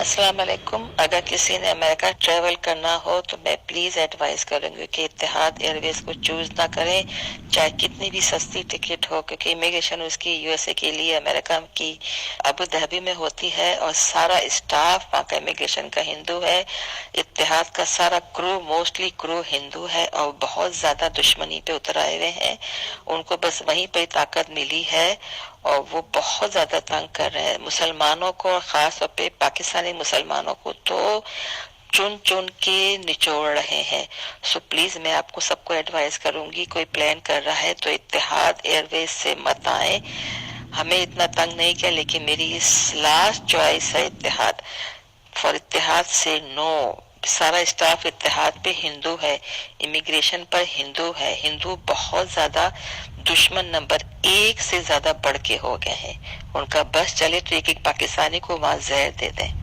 अस्सलाम वालेकुम। अगर किसी ने अमेरिका ट्रेवल करना हो तो मैं प्लीज़ एडवाइस करूंगी कि इत्तेहाद एयरवेज को चूज़ ना करें, चाहे कितनी भी सस्ती टिकट हो, क्योंकि इमिग्रेशन उसकी यूएसए के लिए अमेरिका की अबू धाबी में होती है और सारा स्टाफ वहाँ का इमिग्रेशन का हिंदू है। इत्तेहाद का सारा क्रू, मोस्टली क्रू हिंदू है और बहुत ज़्यादा दुश्मनी पे उतर आए हुए हैं। उनको बस वहीं पे ताकत मिली है और वो बहुत ज्यादा तंग कर रहे हैं मुसलमानों को, और खास तौर पे पाकिस्तानी मुसलमानों को तो चुन चुन के निचोड़ रहे हैं। सो प्लीज मैं आपको सबको एडवाइस करूंगी, कोई प्लान कर रहा है तो इत्तेहाद एयरवेज से मत आए। हमें इतना तंग नहीं किया, लेकिन मेरी इस लास्ट चॉइस है इत्तेहाद। फॉर इत्तेहाद से नो। सारा स्टाफ इत्तेहाद पे हिंदू है, इमिग्रेशन पर हिंदू है। हिंदू बहुत ज्यादा दुश्मन नंबर 1 से ज्यादा बढ़ के हो गए हैं। उनका बस चले तो एक एक पाकिस्तानी को वहां जहर दे दें।